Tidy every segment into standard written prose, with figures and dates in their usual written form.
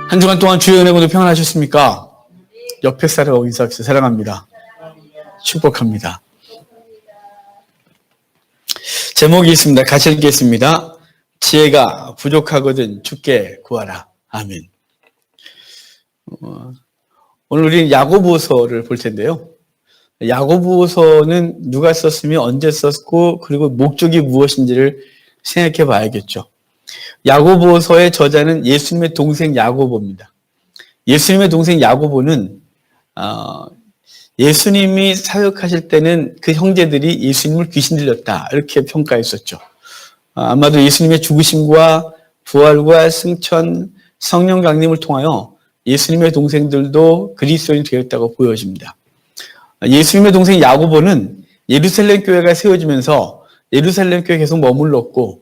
한 주간 동안 주의 은혜 모두 평안하셨습니까? 옆에 사람하고 인사합시다. 사랑합니다. 축복합니다. 제목이 있습니다. 같이 읽겠습니다. 지혜가 부족하거든 주께 구하라. 아멘. 오늘 우리는 야고보서를 볼 텐데요. 야고보서는 누가 썼으며 언제 썼고 그리고 목적이 무엇인지를 생각해 봐야겠죠. 야고보서의 저자는 예수님의 동생 야고보입니다. 예수님의 동생 야고보는 예수님이 사역하실 때는 그 형제들이 예수님을 귀신 들렸다 이렇게 평가했었죠. 아마도 예수님의 죽으심과 부활과 승천, 성령 강림을 통하여 예수님의 동생들도 그리스도인이 되었다고 보여집니다. 예수님의 동생 야고보는 예루살렘 교회가 세워지면서 예루살렘 교회에 계속 머물렀고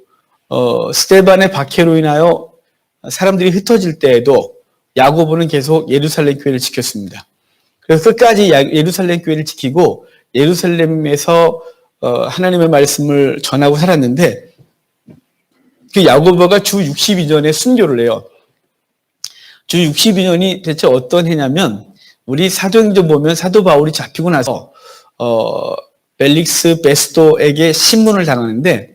스데반의 박해로 인하여 사람들이 흩어질 때에도 야고보는 계속 예루살렘 교회를 지켰습니다. 그래서 끝까지 예루살렘 교회를 지키고 예루살렘에서 하나님의 말씀을 전하고 살았는데 그 야고보가 주 62년에 순교를 해요. 주 62년이 대체 어떤 해냐면 우리 사도행전 보면 사도 바울이 잡히고 나서 벨릭스 베스토에게 신문을 당하는데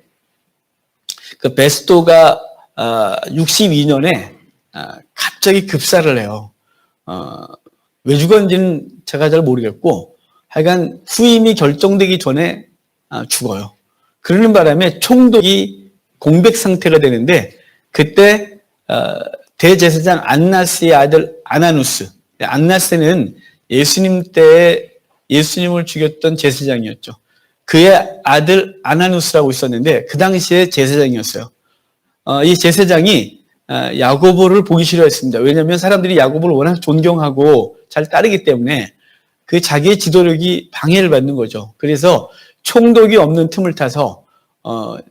그 베스토가 62년에 갑자기 급사를 해요. 왜 죽었는지는 제가 잘 모르겠고 하여간 후임이 결정되기 전에 죽어요. 그러는 바람에 총독이 공백 상태가 되는데 그때 대제사장 안나스의 아들 아나누스, 안나스는 예수님 때에 예수님을 죽였던 제사장이었죠. 그의 아들 아나누스라고 있었는데 그 당시에 제사장이었어요. 이 제사장이 야고보를 보기 싫어했습니다. 왜냐하면 사람들이 야고보를 워낙 존경하고 잘 따르기 때문에 그 자기의 지도력이 방해를 받는 거죠. 그래서 총독이 없는 틈을 타서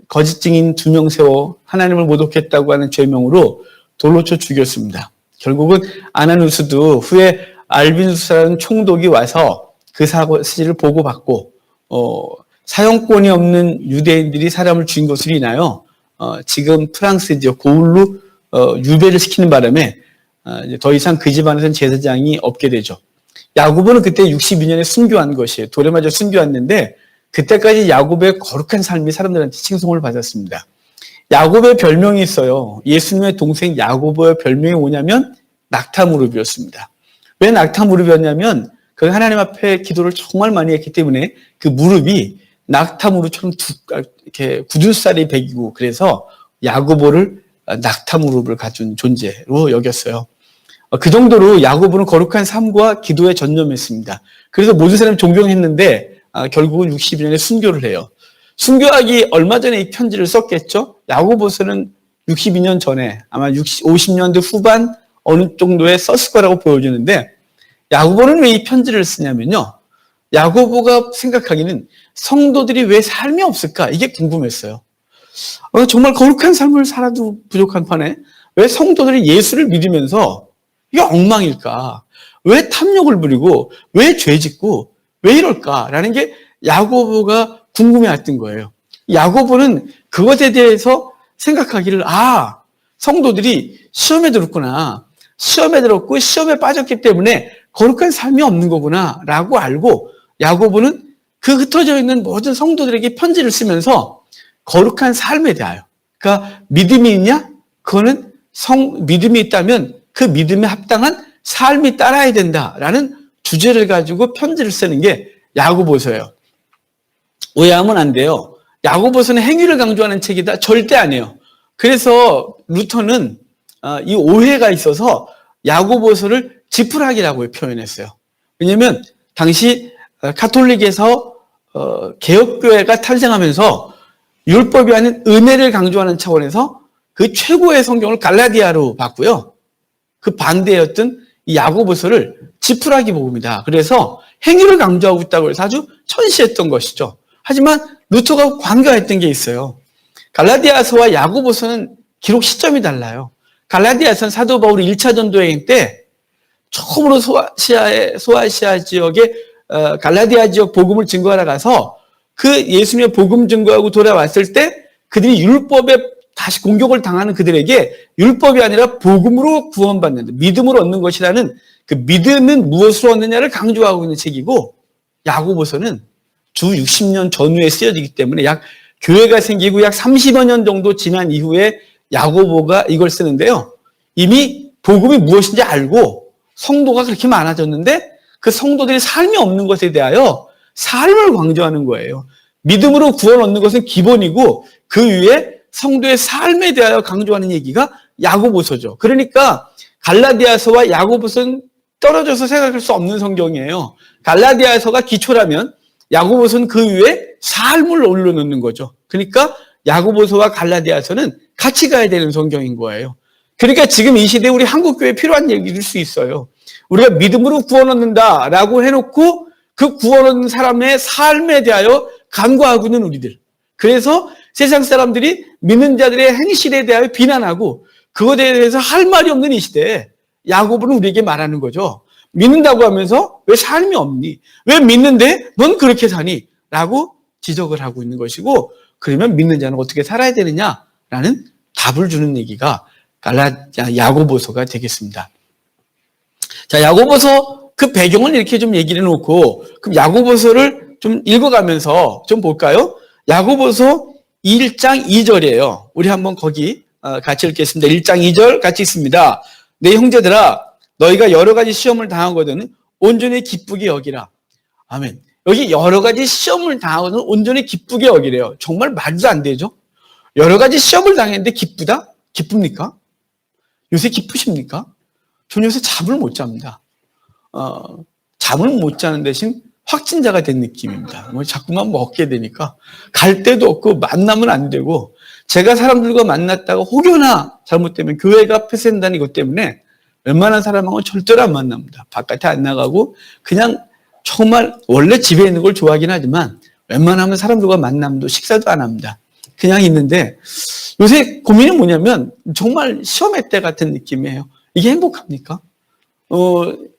거짓 증인 2명 세워 하나님을 모독했다고 하는 죄명으로 돌로 쳐 죽였습니다. 결국은 아나누스도 후에 알빈수스라는 총독이 와서 그 사실을 보고받고 사형권이 없는 유대인들이 사람을 죽인 것으로 인하여 지금 프랑스 지역 고울로 유배를 시키는 바람에 더 이상 그 집안에서는 제사장이 없게 되죠. 야고보는 그때 62년에 순교한 것이에요. 돌에 맞아 순교했는데 그때까지 야고보의 거룩한 삶이 사람들한테 칭송을 받았습니다. 야고보의 별명이 있어요. 예수님의 동생 야고보의 별명이 뭐냐면 낙타무릎이었습니다. 왜 낙타무릎이었냐면 그 하나님 앞에 기도를 정말 많이 했기 때문에 그 무릎이 낙타무릎처럼 이렇게 굳은 쌀이 배기고 그래서 야고보를 낙타무릎을 갖춘 존재로 여겼어요. 그 정도로 야고보는 거룩한 삶과 기도에 전념했습니다. 그래서 모든 사람이 존경했는데 결국은 62년에 순교를 해요. 순교하기 얼마 전에 이 편지를 썼겠죠? 야고보서는 62년 전에 아마 50년대 후반 어느 정도에 썼을 거라고 보여지는데 야고보는 왜 이 편지를 쓰냐면요. 야고보가 생각하기는 성도들이 왜 삶이 없을까? 이게 궁금했어요. 정말 거룩한 삶을 살아도 부족한 판에 왜 성도들이 예수를 믿으면서 이게 엉망일까? 왜 탐욕을 부리고 왜 죄 짓고 왜 이럴까라는 게 야고보가 궁금해했던 거예요. 야고보는 그것에 대해서 생각하기를 성도들이 시험에 들었구나. 시험에 들었고 시험에 빠졌기 때문에 거룩한 삶이 없는 거구나 라고 알고 야고보는 그 흩어져 있는 모든 성도들에게 편지를 쓰면서 거룩한 삶에 대하여 그러니까 믿음이 있냐? 그거는 믿음이 있다면 그 믿음에 합당한 삶이 따라야 된다라는 주제를 가지고 편지를 쓰는 게 야고보서예요. 오해하면 안 돼요. 야고보서는 행위를 강조하는 책이다? 절대 아니에요. 그래서 루터는 이 오해가 있어서 야고보서를 지푸라기라고 표현했어요. 왜냐하면 당시 카톨릭에서 개혁교회가 탄생하면서 율법이 아닌 은혜를 강조하는 차원에서 그 최고의 성경을 갈라디아로 봤고요. 그 반대였던 이 야고보서를 지푸라기 복음이다. 그래서 행위를 강조하고 있다고 해서 아주 천시했던 것이죠. 하지만 루터가 관여했던 게 있어요. 갈라디아서와 야고보서는 기록 시점이 달라요. 갈라디아서는 사도 바울이 1차 전도 여행 때 처음으로 소아시아 지역에 갈라디아 지역 복음을 증거하러 가서 그 예수님의 복음 증거하고 돌아왔을 때 그들이 율법에 다시 공격을 당하는 그들에게 율법이 아니라 복음으로 구원받는, 믿음으로 얻는 것이라는 그 믿음은 무엇으로 얻느냐를 강조하고 있는 책이고, 야고보서는 주 60년 전후에 쓰여지기 때문에 교회가 생기고 약 30여 년 정도 지난 이후에 야고보가 이걸 쓰는데요. 이미 복음이 무엇인지 알고 성도가 그렇게 많아졌는데 그 성도들이 삶이 없는 것에 대하여 삶을 강조하는 거예요. 믿음으로 구원 얻는 것은 기본이고 그 위에 성도의 삶에 대하여 강조하는 얘기가 야고보서죠. 그러니까 갈라디아서와 야고보서는 떨어져서 생각할 수 없는 성경이에요. 갈라디아서가 기초라면 야고보서는 그 위에 삶을 올려놓는 거죠. 그러니까 야고보서와 갈라디아서는 같이 가야 되는 성경인 거예요. 그러니까 지금 이 시대에 우리 한국교회에 필요한 얘기일 수 있어요. 우리가 믿음으로 구원 얻는다라고 해놓고 그 구원 얻는 사람의 삶에 대하여 간과하고 있는 우리들. 그래서 세상 사람들이 믿는 자들의 행실에 대하여 비난하고 그것에 대해서 할 말이 없는 이 시대에 야고보는 우리에게 말하는 거죠. 믿는다고 하면서 왜 삶이 없니? 왜 믿는데 넌 그렇게 사니? 라고 지적을 하고 있는 것이고, 그러면 믿는 자는 어떻게 살아야 되느냐라는 답을 주는 얘기가 야고보서가 되겠습니다. 자, 야고보서 그 배경을 이렇게 좀 얘기를 해놓고, 그럼 야고보서를 좀 읽어가면서 좀 볼까요? 야고보서 1장 2절이에요. 우리 한번 거기 같이 읽겠습니다. 1장 2절 같이 읽습니다. 내 형제들아, 너희가 여러 가지 시험을 당하거든 온전히 기쁘게 여기라. 아멘. 여기 여러 가지 시험을 당하거든 온전히 기쁘게 여기래요. 정말 말도 안 되죠? 여러 가지 시험을 당했는데 기쁘다? 기쁩니까? 요새 기쁘십니까? 저는 요새 잠을 못 잡니다. 잠을 못 자는 대신 확진자가 된 느낌입니다. 자꾸만 먹게 되니까 갈 데도 없고 만나면 안 되고, 제가 사람들과 만났다가 혹여나 잘못되면 교회가 폐쇄된다는 이것 때문에 웬만한 사람하고는 절대로 안 만납니다. 바깥에 안 나가고 그냥 정말 원래 집에 있는 걸 좋아하긴 하지만 웬만하면 사람들과 만남도 식사도 안 합니다. 그냥 있는데 요새 고민이 뭐냐면 정말 시험의 때 같은 느낌이에요. 이게 행복합니까?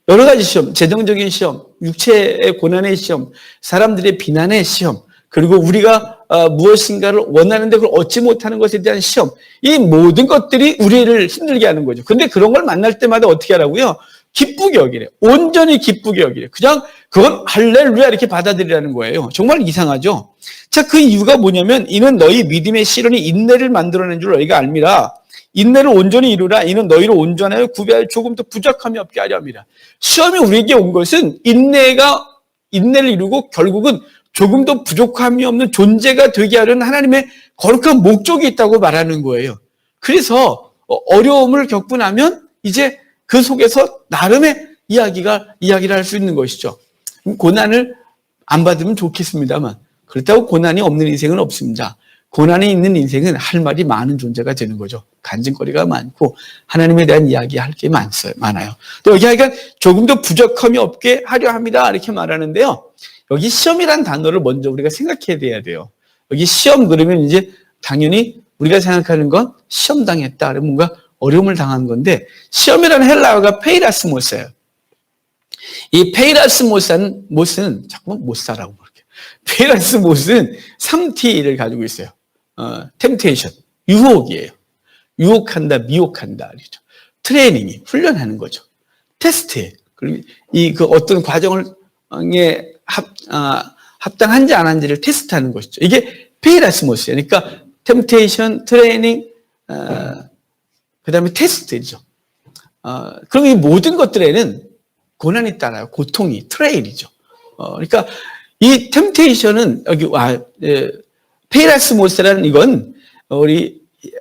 여러 가지 시험, 재정적인 시험, 육체의 고난의 시험, 사람들의 비난의 시험, 그리고 우리가 무엇인가를 원하는데 그걸 얻지 못하는 것에 대한 시험, 이 모든 것들이 우리를 힘들게 하는 거죠. 근데 그런 걸 만날 때마다 어떻게 하라고요? 기쁘게 여기래. 온전히 기쁘게 여기래. 그냥 그건 할렐루야 이렇게 받아들이라는 거예요. 정말 이상하죠? 자, 그 이유가 뭐냐면 이는 너희 믿음의 실현이 인내를 만들어낸 줄 너희가 알미라. 인내를 온전히 이루라. 이는 너희를 온전하여 구비하여 조금 더 부족함이 없게 하려 함이라. 시험이 우리에게 온 것은 인내를 이루고 결국은 조금 더 부족함이 없는 존재가 되게 하려는 하나님의 거룩한 목적이 있다고 말하는 거예요. 그래서 어려움을 겪고 나면 이제 그 속에서 나름의 이야기를 할 수 있는 것이죠. 고난을 안 받으면 좋겠습니다만 그렇다고 고난이 없는 인생은 없습니다. 고난이 있는 인생은 할 말이 많은 존재가 되는 거죠. 간증거리가 많고 하나님에 대한 이야기할 게 많아요. 또 여기 하니까 조금 더 부족함이 없게 하려 합니다. 이렇게 말하는데요. 여기 시험이란 단어를 먼저 우리가 생각해야 돼요. 여기 시험 그러면 이제 당연히 우리가 생각하는 건 시험 당했다. 뭔가 어려움을 당한 건데 시험이라는 헬라어가 페이라스모스예요. 이 페이라스모스는 자꾸만 못 살아고 그렇게. 페이라스모스는 3T를 가지고 있어요. 템테이션, 유혹이에요. 유혹한다, 미혹한다. 그렇죠. 트레이닝이 훈련하는 거죠. 테스트에 그리고 그 어떤 과정을 합당한지 안 한지를 테스트하는 것이죠. 이게 페이라스모스예요. 그러니까 템테이션, 트레이닝, 그다음에 테스트죠. 그럼 이 모든 것들에는 고난이 따라요. 고통이 트레일이죠. 그러니까 이 템테이션은 여기 페이라스모스라는 이건 우리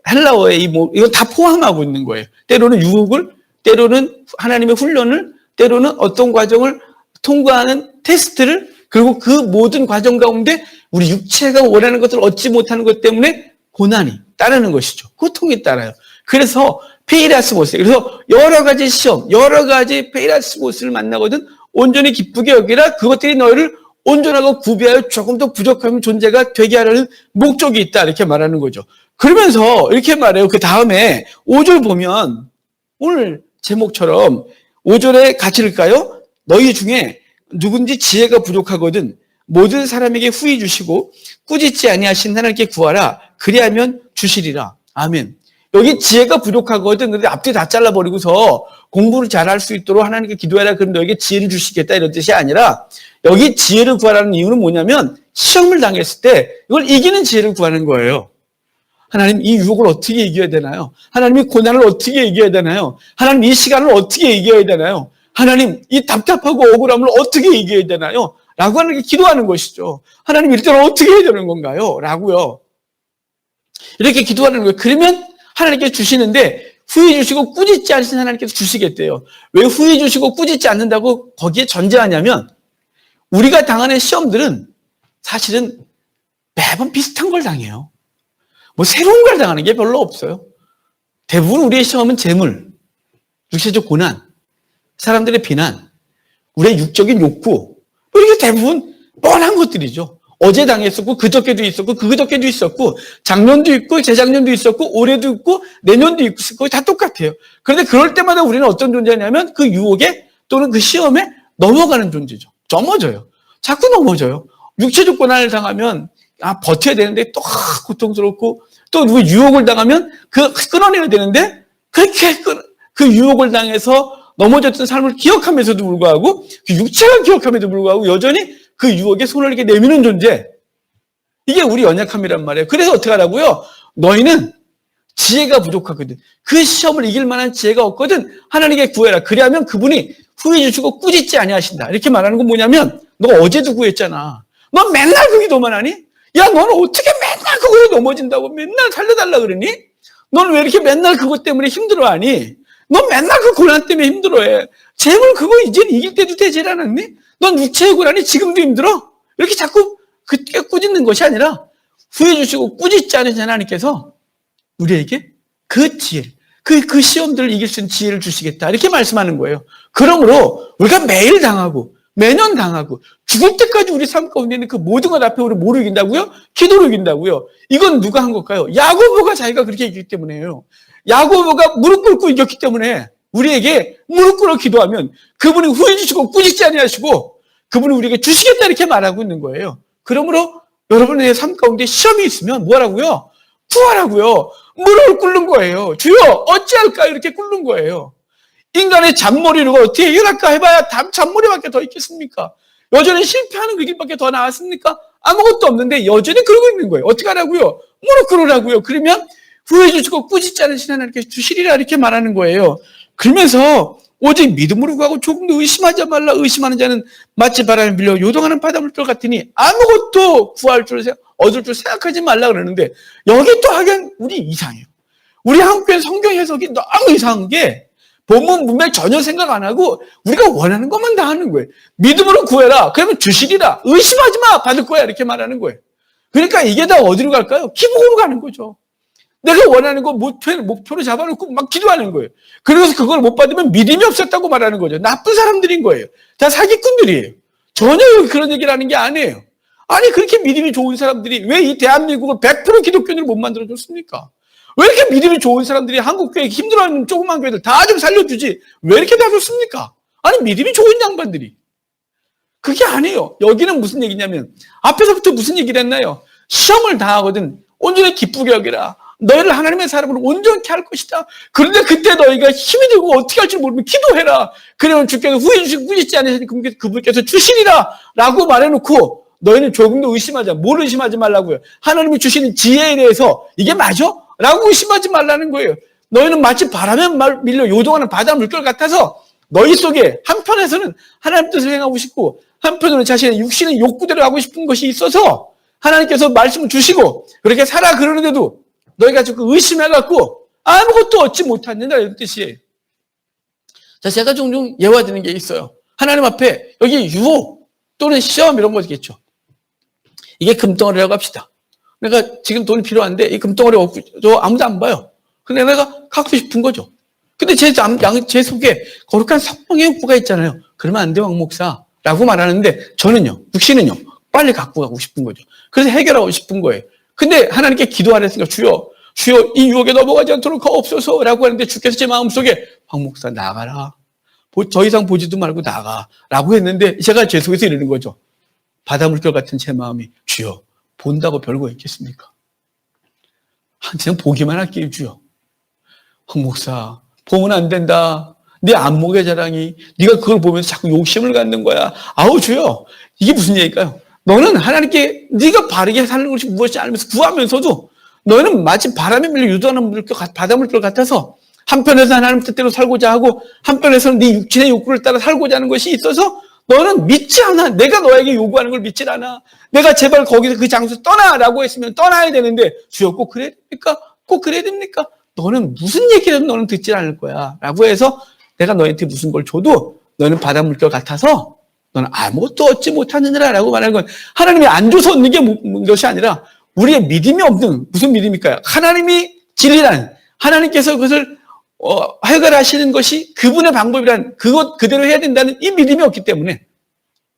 헬라어의 이건 다 포함하고 있는 거예요. 때로는 유혹을, 때로는 하나님의 훈련을, 때로는 어떤 과정을 통과하는 테스트를, 그리고 그 모든 과정 가운데 우리 육체가 원하는 것을 얻지 못하는 것 때문에 고난이 따르는 것이죠. 고통이 따라요. 그래서 페이라스모스, 그래서 여러 가지 시험, 여러 가지 페이라스모스를 만나거든 온전히 기쁘게 여기라. 그것들이 너희를 온전하고 구비하여 조금 더 부족한 존재가 되게 하려는 목적이 있다. 이렇게 말하는 거죠. 그러면서 이렇게 말해요. 그 다음에 5절 보면 오늘 제목처럼 5절에 같이 읽을까요? 너희 중에 누군지 지혜가 부족하거든 모든 사람에게 후히 주시고 꾸짖지 아니하신 하나님께 구하라. 그리하면 주시리라. 아멘. 여기 지혜가 부족하거든. 근데 앞뒤 다 잘라버리고서 공부를 잘할 수 있도록 하나님께 기도해라. 그럼 너에게 지혜를 주시겠다. 이런 뜻이 아니라 여기 지혜를 구하라는 이유는 뭐냐면 시험을 당했을 때 이걸 이기는 지혜를 구하는 거예요. 하나님 이 유혹을 어떻게 이겨야 되나요? 하나님 이 고난을 어떻게 이겨야 되나요? 하나님 이 시간을 어떻게 이겨야 되나요? 하나님 이 답답하고 억울함을 어떻게 이겨야 되나요? 라고 하나님께 기도하는 것이죠. 하나님 이럴 때는 어떻게 해야 되는 건가요? 라고요. 이렇게 기도하는 거예요. 그러면 하나님께 주시는데 후회 주시고 꾸짖지 않으신 하나님께서 주시겠대요. 왜 후회 주시고 꾸짖지 않는다고 거기에 전제하냐면 우리가 당하는 시험들은 사실은 매번 비슷한 걸 당해요. 뭐 새로운 걸 당하는 게 별로 없어요. 대부분 우리의 시험은 재물, 육체적 고난, 사람들의 비난, 우리의 육적인 욕구, 뭐 이게 대부분 뻔한 것들이죠. 어제 당했었고 그저께도 있었고 그저께도 있었고 작년도 있고 재작년도 있었고 올해도 있고 내년도 있고 다 똑같아요. 그런데 그럴 때마다 우리는 어떤 존재냐면 그 유혹에 또는 그 시험에 넘어가는 존재죠. 넘어져요. 자꾸 넘어져요. 육체적 고난을 당하면 버텨야 되는데 또 고통스럽고 또 누구 유혹을 당하면 끊어내야 되는데 그렇게 그 유혹을 당해서 넘어졌던 삶을 기억하면서도 불구하고 그 육체가 기억함에도 불구하고 여전히 그 유혹에 손을 이렇게 내미는 존재. 이게 우리 연약함이란 말이에요. 그래서 어떻게 하라고요? 너희는 지혜가 부족하거든. 그 시험을 이길 만한 지혜가 없거든. 하나님께 구해라. 그래야면 그분이 후회 주시고 꾸짖지 아니하신다. 이렇게 말하는 건 뭐냐면 너 어제도 구했잖아. 너 맨날 그 기도만 하니? 야 너는 어떻게 맨날 그거에 넘어진다고 맨날 살려달라 그러니? 너는 왜 이렇게 맨날 그것 때문에 힘들어하니? 너 맨날 그 고난 때문에 힘들어해. 재물 그거 이제는 이길 때도 되지 않았니? 넌 육체의 고난이 지금도 힘들어? 이렇게 자꾸 그때 꾸짖는 것이 아니라 후회 주시고 꾸짖지 않으신 하나님께서 우리에게 그 지혜, 그 시험들을 이길 수 있는 지혜를 주시겠다. 이렇게 말씀하는 거예요. 그러므로 우리가 매일 당하고 매년 당하고 죽을 때까지 우리 삶 가운데 있는 그 모든 것 앞에 우리 뭐로 이긴다고요? 기도로 이긴다고요. 이건 누가 한 걸까요? 야고보가 자기가 그렇게 이겼기 때문에요. 야고보가 무릎 꿇고 이겼기 때문에 우리에게 무릎 꿇어 기도하면 그분이 후회 주시고 꾸짖지 아니하시고 그분이 우리에게 주시겠다 이렇게 말하고 있는 거예요. 그러므로 여러분의 삶 가운데 시험이 있으면 뭐라고요? 구하라고요. 무릎을 꿇는 거예요. 주여 어찌할까요? 이렇게 꿇는 거예요. 인간의 잔머리를 어떻게 해결할까 해봐야 잔머리밖에 더 있겠습니까? 여전히 실패하는 그 길밖에 더 나았습니까? 아무것도 없는데 여전히 그러고 있는 거예요. 어떻게 하라고요? 무릎 꿇으라고요. 그러면 후회 주시고 꾸짖지 않으신 하나님께서 주시리라 이렇게 말하는 거예요. 그러면서 오직 믿음으로 구하고 조금도 의심하지 말라. 의심하는 자는 마치 바람에 밀려 요동하는 바닷물결 같으니 아무것도 얻을 줄 생각하지 말라 그러는데 여기 또 하긴 우리 이상해요. 우리 한국의 성경 해석이 너무 이상한 게 본문 문맥 전혀 생각 안 하고 우리가 원하는 것만 다 하는 거예요. 믿음으로 구해라. 그러면 주시리라. 의심하지 마. 받을 거야. 이렇게 말하는 거예요. 그러니까 이게 다 어디로 갈까요? 기복으로 가는 거죠. 내가 원하는 거 목표로 잡아놓고 막 기도하는 거예요. 그래서 그걸 못 받으면 믿음이 없었다고 말하는 거죠. 나쁜 사람들인 거예요. 다 사기꾼들이에요. 전혀 그런 얘기를 하는 게 아니에요. 아니 그렇게 믿음이 좋은 사람들이 왜 이 대한민국을 100% 기독교인을 못 만들어줬습니까? 왜 이렇게 믿음이 좋은 사람들이 한국교회 힘들어하는 조그만 교회들 다 좀 살려주지 왜 이렇게 다 좋습니까? 아니 믿음이 좋은 양반들이. 그게 아니에요. 여기는 무슨 얘기냐면 앞에서부터 무슨 얘기를 했나요? 시험을 당하거든 온전히 기쁘게 여기라. 너희를 하나님의 사람으로 온전케 할 것이다. 그런데 그때 너희가 힘이 들고 어떻게 할 줄 모르면 기도해라. 그러면 주께서 후회 주시고 꾸짖지 않으시니 그분께서 주시리라 라고 말해놓고 너희는 조금도 의심하지 뭘 의심하지 말라고요. 하나님이 주시는 지혜에 대해서 이게 맞아? 라고 의심하지 말라는 거예요. 너희는 마치 바람에 밀려 요동하는 바다 물결 같아서 너희 속에 한편에서는 하나님 뜻을 행하고 싶고 한편으로는 자신의 육신의 욕구대로 하고 싶은 것이 있어서 하나님께서 말씀을 주시고 그렇게 살아 그러는데도 너희가 자꾸 의심해갖고 아무것도 얻지 못한다 이런 뜻이에요. 자, 제가 종종 예화드리는 게 있어요. 하나님 앞에 여기 유혹 또는 시험 이런 거겠죠. 이게 금덩어리라고 합시다. 내가 지금 돈이 필요한데 이 금덩어리 없고 저 아무도 안 봐요. 근데 내가 갖고 싶은 거죠. 근데 제 속에 거룩한 성령의 욕구가 있잖아요. 그러면 안 돼, 왕 목사라고 말하는데 저는요, 육신은요, 빨리 갖고 가고 싶은 거죠. 그래서 해결하고 싶은 거예요. 근데 하나님께 기도하랬으니까 주여 이 유혹에 넘어가지 않도록 하옵소서라고 하는데 주께서 제 마음속에 황 목사 나가라. 더 이상 보지도 말고 나가라고 했는데 제가 제 속에서 이러는 거죠. 바다 물결 같은 제 마음이 주여 본다고 별거 있겠습니까? 그냥 보기만 할게요, 주여. 목사, 보면 안 된다. 내 안목의 자랑이, 네가 그걸 보면서 자꾸 욕심을 갖는 거야. 아우, 주여. 이게 무슨 얘기일까요? 너는 하나님께 네가 바르게 사는 것이 무엇이 알면서 구하면서도 너는 마치 바람에 밀려 유도하는 물결, 바닷물결 같아서 한편에서 하나님 뜻대로 살고자 하고 한편에서는 네 육신의 욕구를 따라 살고자 하는 것이 있어서 너는 믿지 않아. 내가 너에게 요구하는 걸 믿지 않아. 내가 제발 거기서 그 장소 떠나라고 했으면 떠나야 되는데 주여 꼭 그래야 됩니까? 꼭 그래야 됩니까? 너는 무슨 얘기를 해도 너는 듣지 않을 거야. 라고 해서 내가 너한테 무슨 걸 줘도 너는 바닷물결 같아서 너는 아무것도 얻지 못하느니라 라고 말하는 건 하나님이 안 줘서 얻는 게 것이 아니라 우리의 믿음이 없는 무슨 믿음일까요? 하나님이 진리란 하나님께서 그것을 해결하시는 것이 그분의 방법이란 그것 그대로 해야 된다는 이 믿음이 없기 때문에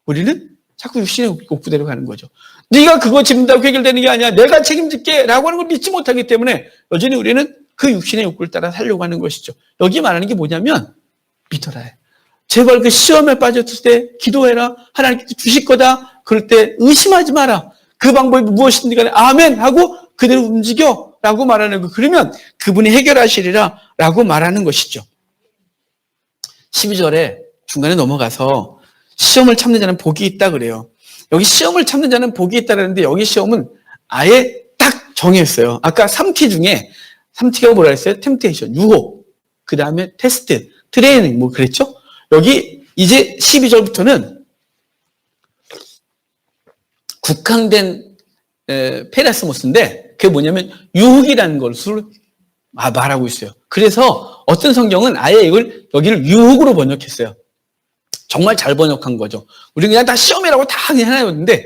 우리는 자꾸 육신의 욕구대로 가는 거죠. 네가 그거 짚는다고 해결되는 게 아니야. 내가 책임질게 라고 하는 걸 믿지 못하기 때문에 여전히 우리는 그 육신의 욕구를 따라 살려고 하는 것이죠. 여기 말하는 게 뭐냐면 믿어라. 제발 그 시험에 빠졌을 때 기도해라. 하나님께서 주실 거다. 그럴 때 의심하지 마라. 그 방법이 무엇이든지 간에 아멘 하고 그대로 움직여 라고 말하는 거. 그러면 그분이 해결하시리라 라고 말하는 것이죠. 12절에 중간에 넘어가서 시험을 참는 자는 복이 있다 그래요. 여기 시험을 참는 자는 복이 있다는데 여기 시험은 아예 딱 정했어요. 아까 3T 중에 3T가 뭐라 했어요? 템테이션, 유혹, 그 다음에 테스트, 트레이닝 뭐 그랬죠? 여기 이제 12절부터는 국한된 페라스모스인데 그게 뭐냐면 유혹이라는 것을 말하고 있어요. 그래서 어떤 성경은 아예 이걸 여기를 유혹으로 번역했어요. 정말 잘 번역한 거죠. 우리는 그냥 다 시험이라고 다 그냥 해놨는데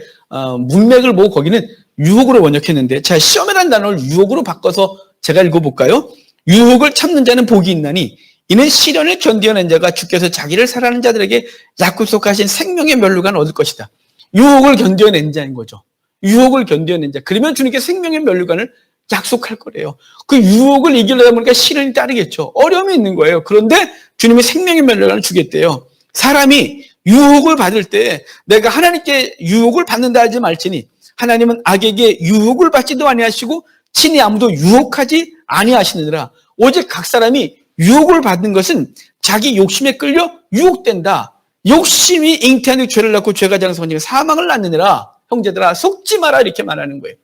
문맥을 보고 거기는 유혹으로 번역했는데 자 시험이라는 단어를 유혹으로 바꿔서 제가 읽어볼까요? 유혹을 참는 자는 복이 있나니 이는 시련을 견디어낸 자가 주께서 자기를 사랑하는 자들에게 약속하신 생명의 면류관을 얻을 것이다. 유혹을 견디어낸 자인 거죠. 유혹을 견디어낸 자. 그러면 주님께 생명의 면류관을 약속할 거래요. 그 유혹을 이기려다 보니까 시련이 따르겠죠. 어려움이 있는 거예요. 그런데 주님이 생명의 면류관을 주겠대요. 사람이 유혹을 받을 때 내가 하나님께 유혹을 받는다 하지 말지니 하나님은 악에게 유혹을 받지도 아니하시고 친히 아무도 유혹하지 아니하시느니라. 오직 각 사람이 유혹을 받는 것은 자기 욕심에 끌려 유혹된다. 욕심이 잉태하는 죄를 낳고 죄가 자는 선지가 사망을 낳느니라. 형제들아 속지 마라 이렇게 말하는 거예요.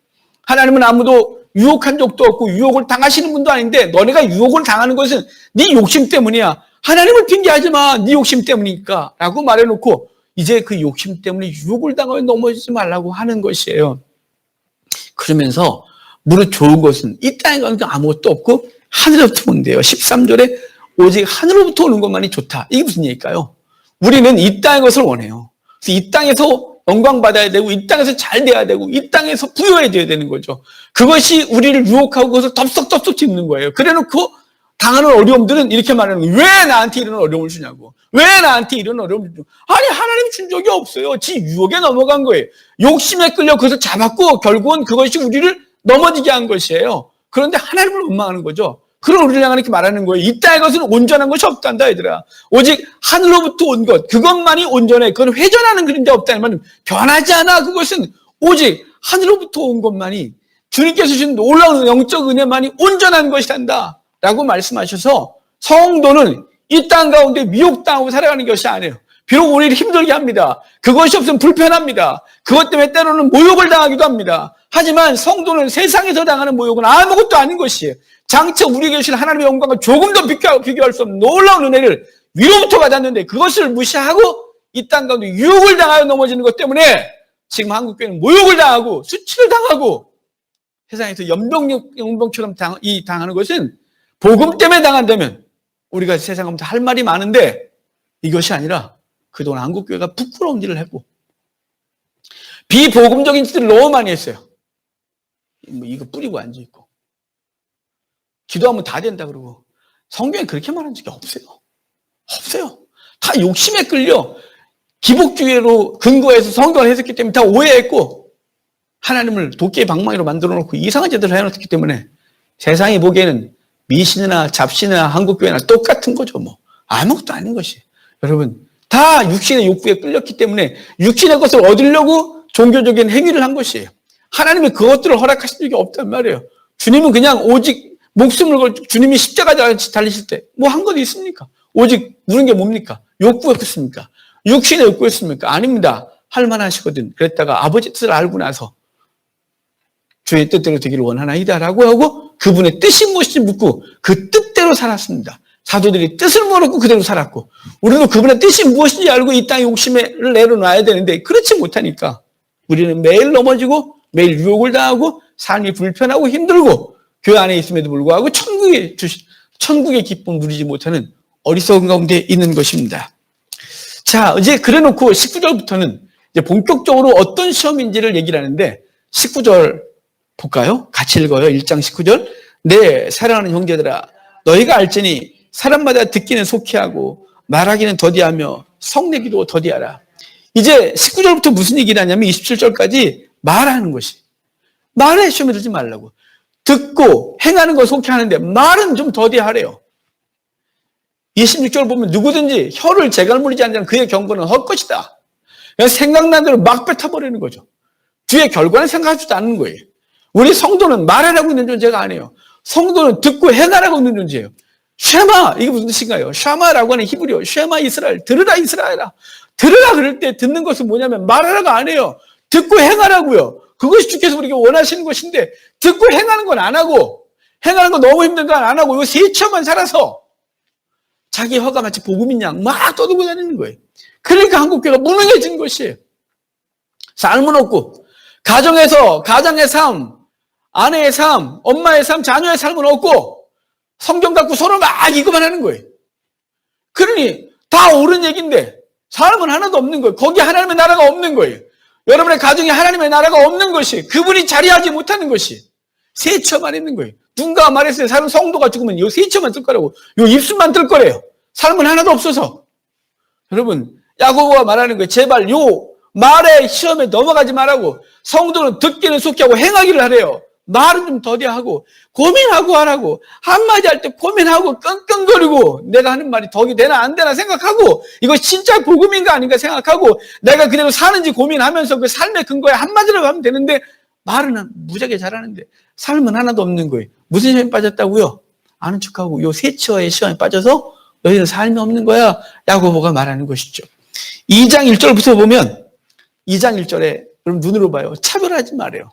하나님은 아무도 유혹한 적도 없고 유혹을 당하시는 분도 아닌데 너네가 유혹을 당하는 것은 네 욕심 때문이야. 하나님을 핑계하지 마. 네 욕심 때문이니까 라고 말해놓고 이제 그 욕심 때문에 유혹을 당하면 넘어지지 말라고 하는 것이에요. 그러면서 무릇 좋은 것은 이 땅에 가는 게 아무것도 없고 하늘로부터 온대요. 13절에 오직 하늘로부터 오는 것만이 좋다. 이게 무슨 얘기일까요? 우리는 이 땅의 것을 원해요. 그래서 이 땅에서 영광 받아야 되고 이 땅에서 잘 돼야 되고 이 땅에서 부여해져야 되는 거죠. 그것이 우리를 유혹하고 그것을 덥석덥석 짚는 거예요. 그래놓고 당하는 어려움들은 이렇게 말하는 거예요. 왜 나한테 이런 어려움을 주냐고. 왜 나한테 이런 어려움을 주냐고. 아니 하나님 준 적이 없어요. 지 유혹에 넘어간 거예요. 욕심에 끌려 그것을 잡았고 결국은 그것이 우리를 넘어지게 한 것이에요. 그런데 하나님을 원망하는 거죠. 그런 우리를 향해 이렇게 말하는 거예요. 이 땅의 것은 온전한 것이 없단다 얘들아. 오직 하늘로부터 온 것 그것만이 온전해. 그건 회전하는 그림자 없다는 말은 변하지 않아. 그것은 오직 하늘로부터 온 것만이 주님께서 주신 놀라운 영적 은혜만이 온전한 것이란다 라고 말씀하셔서 성도는 이 땅 가운데 미혹당하고 살아가는 것이 아니에요. 비록 우리를 힘들게 합니다. 그것이 없으면 불편합니다. 그것 때문에 때로는 모욕을 당하기도 합니다. 하지만 성도는 세상에서 당하는 모욕은 아무것도 아닌 것이에요. 장차 우리에게 주신 하나님의 영광과 조금 더 비교할 수 없는 놀라운 은혜를 위로부터 받았는데 그것을 무시하고 이 땅 가운데 유혹을 당하여 넘어지는 것 때문에 지금 한국교회는 모욕을 당하고 수치를 당하고 세상에서 연병처럼 당하는 것은 복음 때문에 당한다면 우리가 세상에 할 말이 많은데 이것이 아니라 그동안 한국교회가 부끄러운 일을 했고 비복음적인 짓을 너무 많이 했어요. 이거 뿌리고 앉아있고 기도하면 다 된다 그러고 성경에 그렇게 말한 적이 없어요. 없어요. 다 욕심에 끌려 기복주의로 근거해서 성경을 해석했기 때문에 다 오해했고 하나님을 도끼의 방망이로 만들어 놓고 이상한 짓을 해놓기 때문에 세상이 보기에는 미신이나 잡신이나 한국교회나 똑같은 거죠. 뭐 아무것도 아닌 것이. 여러분 다 육신의 욕구에 끌렸기 때문에 육신의 것을 얻으려고 종교적인 행위를 한 것이에요. 하나님이 그것들을 허락하신 적이 없단 말이에요. 주님은 그냥 오직 목숨을 걸고 주님이 십자가 달리실 때 뭐 한 것도 있습니까? 오직 물은 게 뭡니까? 욕구였습니까? 육신의 욕구였습니까? 아닙니다. 할 만하시거든. 그랬다가 아버지 뜻을 알고 나서 주의 뜻대로 되기를 원하나이다라고 하고 그분의 뜻이 무엇인지 묻고 그 뜻대로 살았습니다. 사도들이 뜻을 모르고 그대로 살았고 우리도 그분의 뜻이 무엇인지 알고 이 땅의 욕심을 내려놔야 되는데 그렇지 못하니까 우리는 매일 넘어지고 매일 유혹을 당하고 삶이 불편하고 힘들고 교회 안에 있음에도 불구하고 천국의 기쁨 누리지 못하는 어리석은 가운데 있는 것입니다. 자, 이제 그래 놓고 19절부터는 이제 본격적으로 어떤 시험인지를 얘기를 하는데 19절 볼까요? 같이 읽어요. 1장 19절. 네, 사랑하는 형제들아, 너희가 알지니 사람마다 듣기는 속히하고 말하기는 더디하며 성내기도 더디하라. 이제 19절부터 무슨 얘기를 하냐면 27절까지 말하는 것이. 말에 시험에 들지 말라고. 듣고 행하는 건 속히 하는데 말은 좀 더디하래요. 26절 보면 누구든지 혀를 재갈물리지 않는 그의 경고는 헛것이다. 그냥 생각난 대로 막 뱉어버리는 거죠. 뒤에 결과는 생각하지도 않는 거예요. 우리 성도는 말하라고 있는 존재가 아니에요. 성도는 듣고 행하라고 있는 존재예요. 쉐마, 이게 무슨 뜻인가요? 샤마라고 하는 히브리어. 쉐마 이스라엘, 들으라 이스라엘아. 들으라 그럴 때 듣는 것은 뭐냐면 말하라가 아니에요. 듣고 행하라고요. 그것이 주께서 우리에게 원하시는 것인데 듣고 행하는 건 안 하고 행하는 건 너무 힘든 건 안 하고 이거 세처만 살아서 자기 혀가 마치 복음인 양 막 떠들고 다니는 거예요. 그러니까 한국교회가 무능해진 것이에요. 삶은 없고 가정에서 가장의 삶, 아내의 삶, 엄마의 삶, 자녀의 삶은 없고 성경 갖고 서로 막 이거만 하는 거예요. 그러니 다 옳은 얘기인데 삶은 하나도 없는 거예요. 거기 하나님의 나라가 없는 거예요. 여러분의 가정에 하나님의 나라가 없는 것이 그분이 자리하지 못하는 것이 세처만 있는 거예요. 누군가 말했어요. 사람 성도가 죽으면 요 세처만 뜰 거라고. 요 입술만 뜰 거래요. 삶은 하나도 없어서. 여러분 야고보가 말하는 거예요. 제발 요 말의 시험에 넘어가지 말라고. 성도는 듣기는 속히 하고 행하기를 하래요. 말은 좀 더디하고 고민하고 하라고. 한마디 할 때 고민하고 끙끙거리고 내가 하는 말이 덕이 되나 안 되나 생각하고 이거 진짜 복음인가 아닌가 생각하고 내가 그대로 사는지 고민하면서 그 삶의 근거에 한마디로 하면 되는데 말은 무지하게 잘하는데 삶은 하나도 없는 거예요. 무슨 시험에 빠졌다고요? 아는 척하고 요 세처의 시험에 빠져서 너희는 삶이 없는 거야. 야고보가 말하는 것이죠. 2장 1절부터 보면 2장 1절에 그럼 눈으로 봐요. 차별하지 말아요.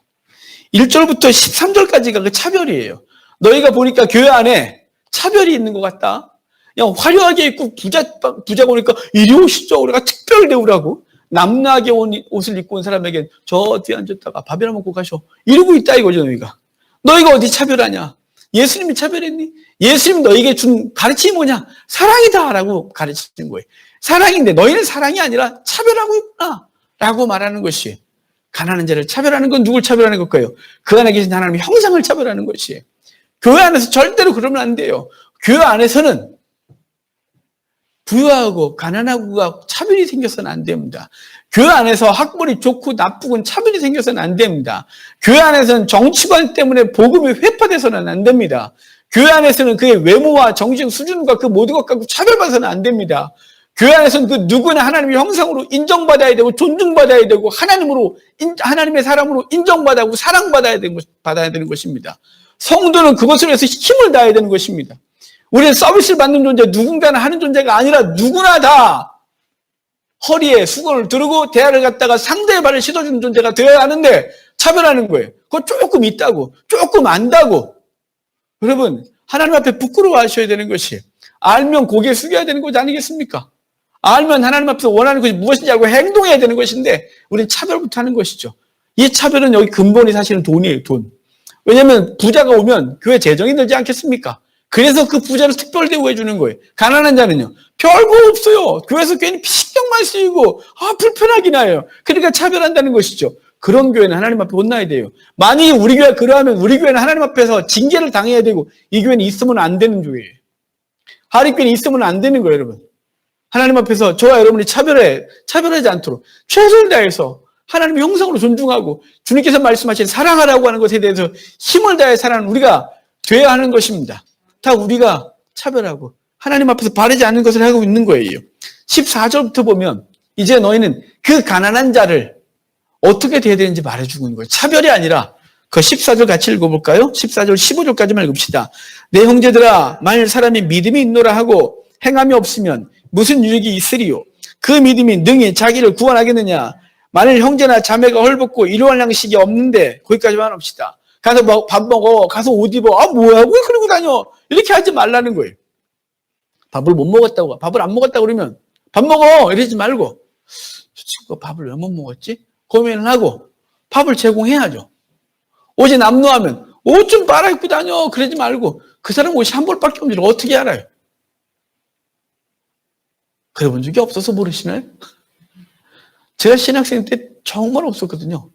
1절부터 13절까지가 그 차별이에요. 너희가 보니까 교회 안에 차별이 있는 것 같다. 그냥 화려하게 입고 부자가 오니까 이리 오시죠. 우리가 특별 대우라고. 남나게 옷을 입고 온 사람에겐 저 뒤에 앉았다가 밥이나 먹고 가셔. 이러고 있다 이거죠, 너희가. 너희가 어디 차별하냐? 예수님이 차별했니? 예수님이 너희에게 준 가르침이 뭐냐? 사랑이다라고 가르치는 거예요. 사랑인데 너희는 사랑이 아니라 차별하고 있구나 라고 말하는 것이 가난한 자를 차별하는 건 누굴 차별하는 걸까요? 그 안에 계신 하나님의 형상을 차별하는 것이에요. 교회 안에서 절대로 그러면 안 돼요. 교회 안에서는 부유하고 가난하고가 차별이 생겨서는 안 됩니다. 교회 안에서 학벌이 좋고 나쁘고는 차별이 생겨서는 안 됩니다. 교회 안에서는 정치관 때문에 복음이 회파돼서는 안 됩니다. 교회 안에서는 그의 외모와 정신적 수준과 그 모든 것 갖고 차별받아서는 안 됩니다. 교회 안에서는 그 누구나 하나님의 형상으로 인정받아야 되고 존중받아야 되고 하나님의 사람으로 인정받아야 하고 사랑받아야 되는 것입니다. 성도는 그것을 위해서 힘을 다해야 되는 것입니다. 우리는 서비스를 받는 존재, 누군가는 하는 존재가 아니라 누구나 다 허리에 수건을 두르고 대야를 갖다가 상대의 발을 씻어주는 존재가 되어야 하는데 차별하는 거예요. 그거 조금 있다고, 조금 안다고. 여러분, 하나님 앞에 부끄러워하셔야 되는 것이 알면 고개 숙여야 되는 것 아니겠습니까? 알면 하나님 앞에서 원하는 것이 무엇인지 알고 행동해야 되는 것인데 우리는 차별부터 하는 것이죠. 이 차별은 여기 근본이 사실은 돈이에요, 돈. 왜냐하면 부자가 오면 교회 재정이 늘지 않겠습니까? 그래서 그 부자를 특별 대우해 주는 거예요. 가난한 자는요, 별거 없어요. 교회에서 괜히 신경만 쓰이고 불편하긴 해요. 그러니까 차별한다는 것이죠. 그런 교회는 하나님 앞에 혼나야 돼요. 만약에 우리 교회가 그러하면 우리 교회는 하나님 앞에서 징계를 당해야 되고 이 교회는 있으면 안 되는 교회예요. 하립교회는 있으면 안 되는 거예요, 여러분. 하나님 앞에서 저와 여러분이 차별하지 않도록 최선을 다해서 하나님의 형상으로 존중하고 주님께서 말씀하신 사랑하라고 하는 것에 대해서 힘을 다해 살아가는 우리가 되어야 하는 것입니다. 다 우리가 차별하고 하나님 앞에서 바르지 않는 것을 하고 있는 거예요. 14절부터 보면 이제 너희는 그 가난한 자를 어떻게 돼야 되는지 말해주고 있는 거예요. 차별이 아니라 그 14절 같이 읽어볼까요? 14절, 15절까지만 읽읍시다. 내 형제들아, 만일 사람이 믿음이 있노라 하고 행함이 없으면 무슨 유익이 있으리요? 그 믿음이 능히 자기를 구원하겠느냐? 만일 형제나 자매가 헐벗고 일용할 양식이 없는데, 거기까지만 합시다. 가서 밥 먹어, 가서 옷 입어. 뭐야, 왜 그러고 다녀? 이렇게 하지 말라는 거예요. 밥을 못 먹었다고, 밥을 안 먹었다고 그러면 밥 먹어! 이러지 말고, 저 친구가 밥을 왜 못 먹었지? 고민을 하고 밥을 제공해야죠. 옷이 남루하면 옷 좀 빨아 입고 다녀! 그러지 말고, 그 사람 옷이 한 벌밖에 없는지 어떻게 알아요? 그래 본 적이 없어서 모르시나요? 제가 신학생 때 정말 없었거든요.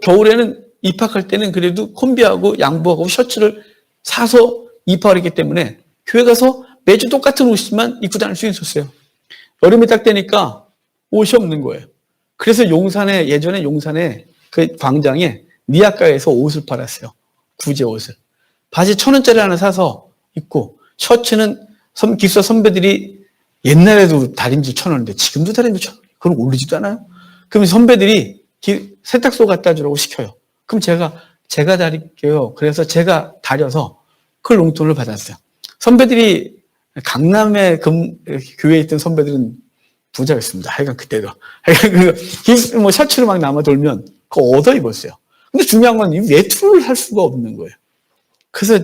겨울에는 입학할 때는 그래도 콤비하고 양복하고 셔츠를 사서 입학을 했기 때문에 교회 가서 매주 똑같은 옷만 입고 다닐 수 있었어요. 여름이 딱 되니까 옷이 없는 거예요. 그래서 예전에 용산에 그 광장에 니아가에서 옷을 팔았어요. 구제 옷을. 바지 1,000원짜리 하나 사서 입고, 셔츠는 기숙사 선배들이 옛날에도 다림질 1,000원인데 지금도 다림질 1,000원. 그럼 올리지도 않아요. 그럼 선배들이 세탁소 갖다 주라고 시켜요. 그럼 제가 다릴게요. 그래서 제가 다려서 그 용돈을 받았어요. 선배들이 강남에 교회에 있던 선배들은 부자였습니다. 하여간 그때도. 하여간 뭐 셔츠를 막 남아 돌면 그거 얻어 입었어요. 근데 중요한 건 외투를 할 수가 없는 거예요. 그래서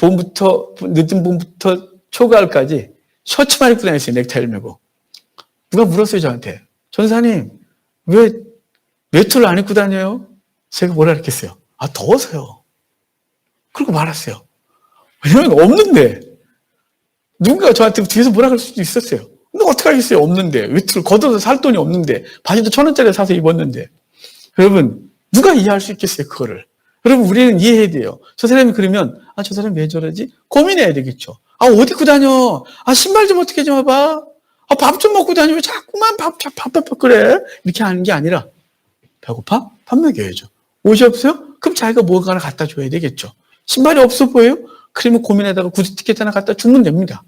늦은 봄부터 초가을까지 셔츠만 입고 다녔어요. 넥타이를 메고. 누가 물었어요, 저한테. 전사님, 왜 외투를 안 입고 다녀요? 제가 뭐라 그랬겠어요? 더워서요. 그러고 말았어요. 왜냐면 없는데. 누군가 저한테 뒤에서 뭐라 그럴 수도 있었어요. 근데 어떻게 하겠어요? 없는데. 외투를 걷어서 살 돈이 없는데. 바지도 1,000원짜리 사서 입었는데. 여러분, 누가 이해할 수 있겠어요, 그거를? 여러분, 우리는 이해해야 돼요. 저 사람이 그러면, 저 사람이 왜 저러지? 고민해야 되겠죠. 옷 입고 다녀. 신발 좀 어떻게 좀 해봐. 밥 좀 먹고 다니면 자꾸만 밥 그래. 이렇게 하는 게 아니라, 배고파? 밥 먹여야죠. 옷이 없어요? 그럼 자기가 뭐 하나 갖다 줘야 되겠죠. 신발이 없어 보여요? 그러면 고민하다가 구두 티켓 하나 갖다 주면 됩니다.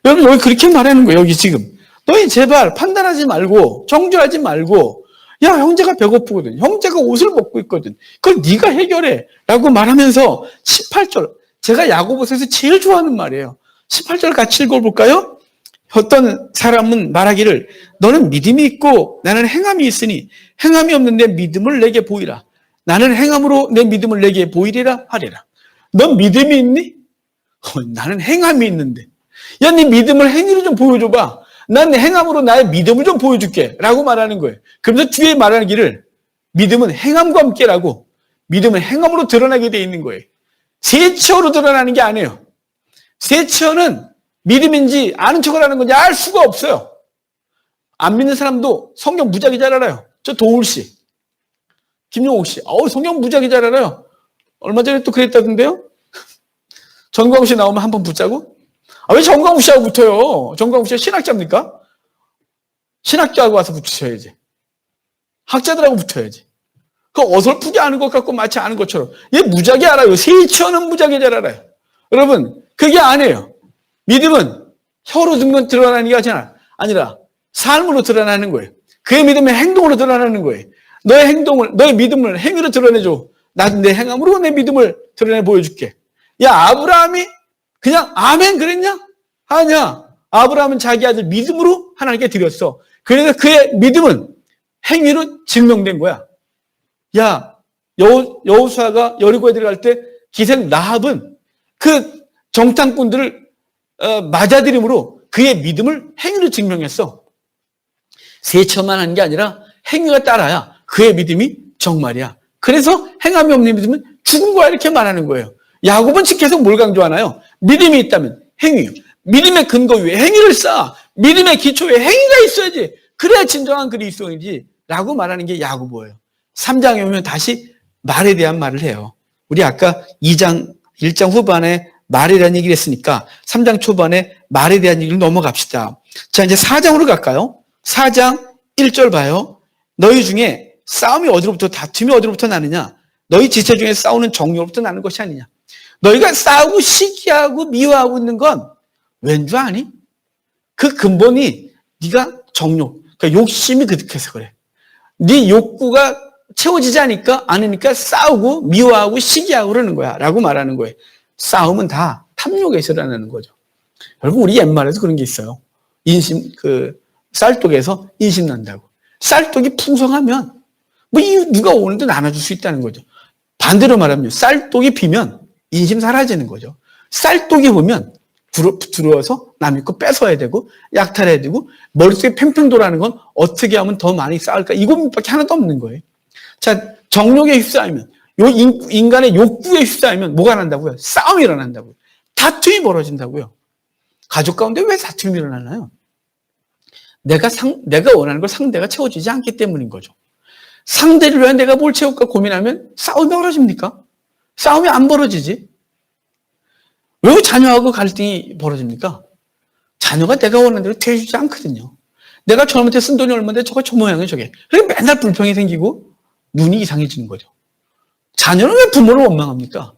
여러분, 여기 그렇게 말하는 거예요, 여기 지금. 너희 제발 판단하지 말고, 정죄하지 말고, 야, 형제가 배고프거든. 형제가 옷을 먹고 있거든. 그걸 네가 해결해. 라고 말하면서 18절, 제가 야고보서에서 제일 좋아하는 말이에요. 18절 같이 읽어볼까요? 어떤 사람은 말하기를 너는 믿음이 있고 나는 행함이 있으니 행함이 없는데 믿음을 내게 보이라. 나는 행함으로 내 믿음을 내게 보이리라 하리라. 넌 믿음이 있니? 나는 행함이 있는데. 야, 네 믿음을 행위로 좀 보여줘봐. 난 행함으로 나의 믿음을 좀 보여줄게. 라고 말하는 거예요. 그러면서 뒤에 말하기를 믿음은 행함과 함께라고, 믿음은 행함으로 드러나게 돼 있는 거예요. 세처로 드러나는 게 아니에요. 세처는 믿음인지 아는 척을 하는 건지 알 수가 없어요. 안 믿는 사람도 성경 무지하게 잘 알아요. 저 도울 씨, 김용옥 씨, 성경 무지하게 잘 알아요. 얼마 전에 또 그랬다던데요? 전광훈 씨 나오면 한번 붙자고? 왜 전광훈 씨하고 붙어요? 전광훈 씨가 신학자입니까? 신학자하고 와서 붙으셔야지. 학자들하고 붙어야지. 그 어설프게 아는 것 같고 마치 아는 것처럼. 얘 무지하게 알아요. 세처는 무지하게 잘 알아요. 여러분, 그게 아니에요. 믿음은 혀로 드러나는 게 아니라 삶으로 드러나는 거예요. 그의 믿음은 행동으로 드러나는 거예요. 너의 믿음을 행위로 드러내줘. 나도 내 행함으로 내 믿음을 드러내 보여줄게. 야, 아브라함이 그냥 아멘 그랬냐? 아니야. 아브라함은 자기 아들 믿음으로 하나님께 드렸어. 그래서 그의 믿음은 행위로 증명된 거야. 야, 여호수아가 여리고에 들어갈 때 기생 라합은 그 정탐꾼들을 맞아들임으로 그의 믿음을 행위로 증명했어. 세처만 한 게 아니라 행위가 따라야 그의 믿음이 정말이야. 그래서 행함이 없는 믿음은 죽은 거야, 이렇게 말하는 거예요. 야곱은 즉 계속 뭘 강조하나요? 믿음이 있다면 행위요. 믿음의 근거 위에 행위를 쌓아. 믿음의 기초에 행위가 있어야지. 그래야 진정한 그리스도인이지. 라고 말하는 게 야고보예요. 3장에 오면 다시 말에 대한 말을 해요. 우리 아까 1장 후반에 말에 대한 얘기를 했으니까 3장 초반에 말에 대한 얘기를 넘어갑시다. 자, 이제 4장으로 갈까요? 4장 1절 봐요. 너희 중에 다툼이 어디로부터 나느냐? 너희 지체 중에 싸우는 정욕으로부터 나는 것이 아니냐? 너희가 싸우고 시기하고 미워하고 있는 건 왠 줄 아니? 그 근본이 네가 정욕, 그러니까 욕심이 그득해서 그래. 네 욕구가 채워지지 않으니까 싸우고 미워하고 시기하고 그러는 거야 라고 말하는 거예요. 싸움은 다 탐욕에서 일어나는 거죠. 여러분, 우리 옛말에도 그런 게 있어요. 쌀독에서 인심 난다고. 쌀독이 풍성하면 누가 오는데 나눠줄 수 있다는 거죠. 반대로 말하면 쌀독이 비면 인심 사라지는 거죠. 쌀독이 보면 들어와서 남의 거 뺏어야 되고 약탈해야 되고 머릿속에 팽팽 돌아가는 건 어떻게 하면 더 많이 쌓을까, 이것밖에 하나도 없는 거예요. 자, 정욕에 휩싸이면, 인간의 욕구에 휩싸이면 뭐가 난다고요? 싸움이 일어난다고요. 다툼이 벌어진다고요. 가족 가운데 왜 다툼이 일어나나요? 내가 원하는 걸 상대가 채워주지 않기 때문인 거죠. 상대를 위해 내가 뭘 채울까 고민하면 싸움이 벌어집니까? 싸움이 안 벌어지지. 왜 자녀하고 갈등이 벌어집니까? 자녀가 내가 원하는 대로 돼주지 않거든요. 내가 저놈한테 쓴 돈이 얼마인데 저 모양이 저게. 그러니까 맨날 불평이 생기고 눈이 이상해지는 거죠. 자녀는 왜 부모를 원망합니까?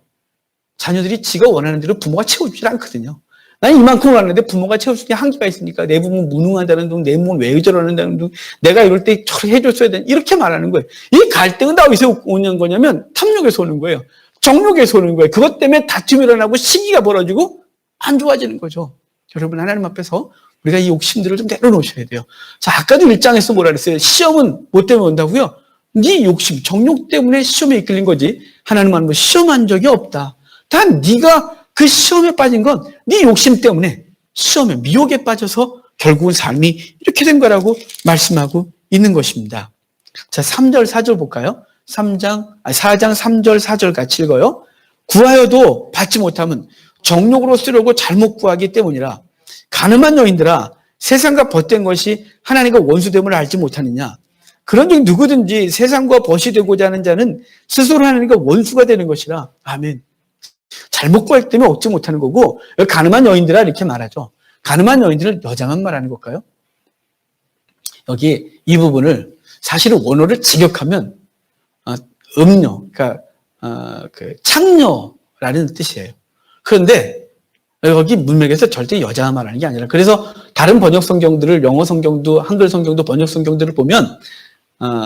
자녀들이 지가 원하는 대로 부모가 채워주지 않거든요. 난 이만큼 왔는데 부모가 채워주는 한계가 있으니까 내 부모는 무능하다는 둥, 내 부모는 왜 저러는다는 둥, 내가 이럴 때 저렇게 해줬어야 되는, 이렇게 말하는 거예요. 이 갈등은 다 어디서 오는 거냐면 탐욕에서 오는 거예요. 정욕에서 오는 거예요. 그것 때문에 다툼이 일어나고 시기가 벌어지고 안 좋아지는 거죠. 여러분, 하나님 앞에서 우리가 이 욕심들을 좀 내려놓으셔야 돼요. 자, 아까도 1장에서 뭐라 그랬어요? 시험은 뭐 때문에 온다고요? 네 욕심, 정욕 때문에 시험에 이끌린 거지. 하나님은 뭐 시험한 적이 없다. 단 네가 그 시험에 빠진 건 네 욕심 때문에 시험에, 미혹에 빠져서 결국은 삶이 이렇게 된 거라고 말씀하고 있는 것입니다. 자, 3절, 4절 볼까요? 4장 3절, 4절 같이 읽어요. 구하여도 받지 못하면 정욕으로 쓰려고 잘못 구하기 때문이라. 가늠한 여인들아, 세상과 벗된 것이 하나님과 원수됨을 알지 못하느냐. 그런즉 누구든지 세상과 벗이 되고자 하는 자는 스스로 하나님과 원수가 되는 것이라. 아멘. 잘못 구하기 때문에 얻지 못하는 거고, 가늠한 여인들아 이렇게 말하죠. 가늠한 여인들을 여자만 말하는 걸까요? 여기 이 부분을 사실은 원어를 직역하면 음녀, 그러니까 창녀라는 뜻이에요. 그런데 여기 문맥에서 절대 여자만 말하는 게 아니라, 그래서 다른 번역 성경들을, 영어 성경도 한글 성경도 번역 성경들을 보면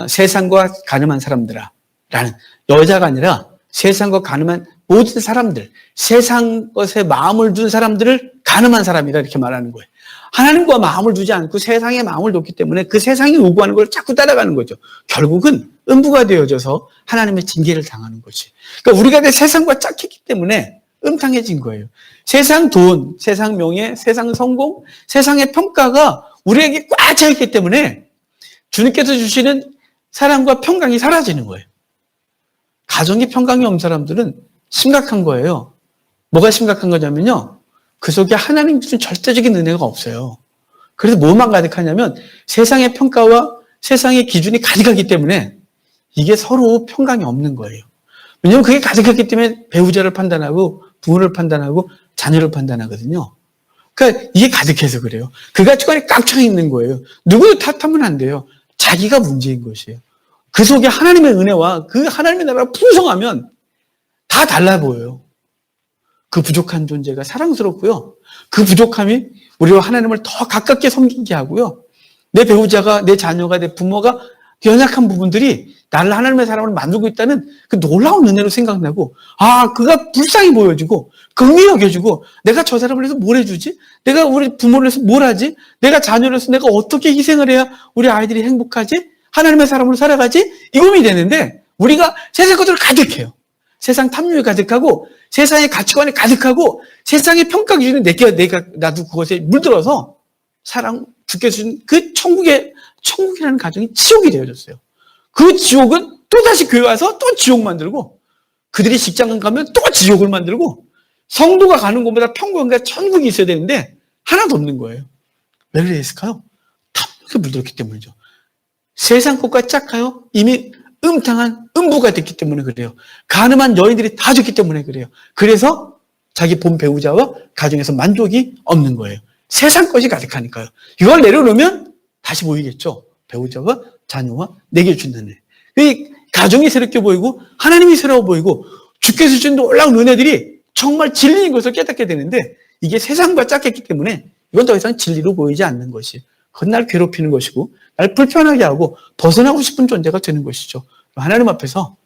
세상과 가늠한 사람들아 라는, 여자가 아니라 세상과 가늠한 모든 사람들, 세상 것에 마음을 둔 사람들을 가늠한 사람이다 이렇게 말하는 거예요. 하나님과 마음을 두지 않고 세상에 마음을 뒀기 때문에 그 세상이 요구하는 걸 자꾸 따라가는 거죠. 결국은 음부가 되어져서 하나님의 징계를 당하는 거지. 그러니까 우리가 내 세상과 짝했기 때문에 음탕해진 거예요. 세상 돈, 세상 명예, 세상 성공, 세상의 평가가 우리에게 꽉 차있기 때문에 주님께서 주시는 사랑과 평강이 사라지는 거예요. 가정에 평강이 없는 사람들은 심각한 거예요. 뭐가 심각한 거냐면요, 그 속에 하나님 주신 절대적인 은혜가 없어요. 그래서 뭐만 가득하냐면 세상의 평가와 세상의 기준이 가득하기 때문에 이게 서로 평강이 없는 거예요. 왜냐하면 그게 가득했기 때문에 배우자를 판단하고 부모를 판단하고 자녀를 판단하거든요. 그러니까 이게 가득해서 그래요. 그 가치관이 꽉 차 있는 거예요. 누구 탓하면 안 돼요. 자기가 문제인 것이에요. 그 속에 하나님의 은혜와 그 하나님의 나라가 풍성하면 다 달라 보여요. 그 부족한 존재가 사랑스럽고요. 그 부족함이 우리와 하나님을 더 가깝게 섬기게 하고요. 내 배우자가, 내 자녀가, 내 부모가 연약한 부분들이 나를 하나님의 사람으로 만들고 있다는 그 놀라운 은혜로 생각나고, 그가 불쌍히 보여지고 긍휼히 여겨주고, 내가 저 사람을 위해서 뭘 해주지? 내가 우리 부모를 위해서 뭘 하지? 내가 자녀를 위해서 내가 어떻게 희생을 해야 우리 아이들이 행복하지? 하나님의 사람으로 살아가지? 이 고민이 되는데, 우리가 세상 것들을 가득해요. 세상 탐욕이 가득하고 세상의 가치관이 가득하고 세상의 평가 기준이 나도 그것에 물들어서 주께서 주신 그 천국이라는 가정이 지옥이 되어졌어요. 그 지옥은 또다시 교회 와서 또 지옥 만들고, 그들이 직장 가면 또 지옥을 만들고, 성도가 가는 곳마다 평강과 천국이 있어야 되는데 하나도 없는 거예요. 왜 그랬을까요? 탐욕에 물들었기 때문이죠. 세상 것과 짝하여 이미 음탕한 음부가 됐기 때문에 그래요. 가늠한 여인들이 다 죽기 때문에 그래요. 그래서 자기 본 배우자와 가정에서 만족이 없는 거예요. 세상 것이 가득하니까요. 이걸 내려놓으면 다시 보이겠죠. 배우자와 자녀와 내게 주는 애. 이 가정이 새롭게 보이고 하나님이 새로워 보이고 주께서 주신 놀라운 은혜들이 정말 진리인 것을 깨닫게 되는데, 이게 세상과 짝했기 때문에 이건 더 이상 진리로 보이지 않는 것이, 그건 날 괴롭히는 것이고 날 불편하게 하고 벗어나고 싶은 존재가 되는 것이죠. 하나님 앞에서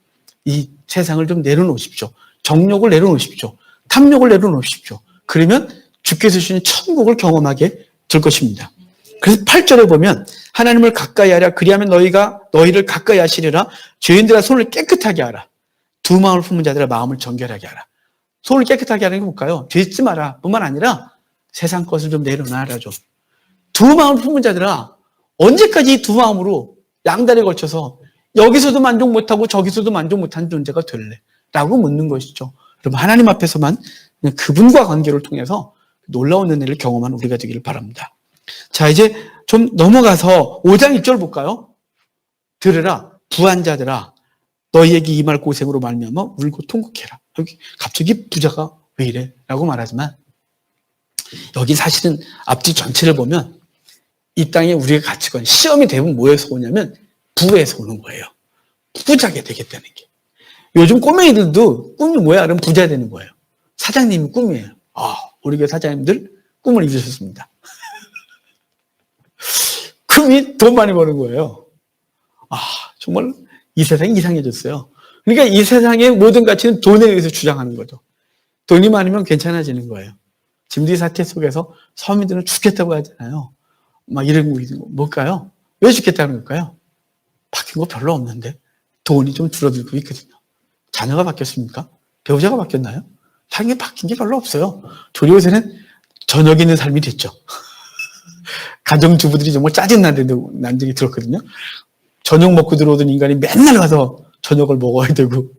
이 세상을 좀 내려놓으십시오. 정욕을 내려놓으십시오. 탐욕을 내려놓으십시오. 그러면 주께서 주신 천국을 경험하게 될 것입니다. 그래서 8절에 보면 하나님을 가까이 하라. 그리하면 너희를 가까이 하시리라. 죄인들아 손을 깨끗하게 하라. 두 마음을 품은 자들아 마음을 정결하게 하라. 손을 깨끗하게 하는 게 뭘까요? 죄 짓지 마라 뿐만 아니라 세상 것을 좀 내려놔라 좀. 두 마음을 품은 자들아 언제까지 이 두 마음으로 양다리에 걸쳐서 여기서도 만족 못하고 저기서도 만족 못하는 존재가 될래? 라고 묻는 것이죠. 여러분 하나님 앞에서만 그분과 관계를 통해서 놀라운 은혜를 경험한 우리가 되기를 바랍니다. 자, 이제 좀 넘어가서 5장 1절 볼까요? 들으라 부한 자들아 너희에게 임할 고생으로 말미암아 울고 통곡해라. 여기 갑자기 부자가 왜 이래? 라고 말하지만 여기 사실은 앞뒤 전체를 보면 이 땅에 우리의 가치관, 시험이 대부분 뭐에서 오냐면 부에서 오는 거예요. 부자게 되겠다는 게. 요즘 꼬맹이들도 꿈이 뭐야? 그럼 부자 되는 거예요. 사장님이 꿈이에요. 우리 교회 사장님들 꿈을 이루셨습니다. 꿈이 돈 많이 버는 거예요. 정말 이 세상이 이상해졌어요. 그러니까 이 세상의 모든 가치는 돈에 의해서 주장하는 거죠. 돈이 많으면 괜찮아지는 거예요. 짐디 사태 속에서 서민들은 죽겠다고 하잖아요. 막 이런 거 뭘까요? 왜 죽겠다는 걸까요? 바뀐 거 별로 없는데 돈이 좀 줄어들고 있거든요. 자녀가 바뀌었습니까? 배우자가 바뀌었나요? 당연히 바뀐 게 별로 없어요. 우리 요새는 저녁 있는 삶이 됐죠. 가정주부들이 정말 짜증난 적이 들었거든요. 저녁 먹고 들어오던 인간이 맨날 가서 저녁을 먹어야 되고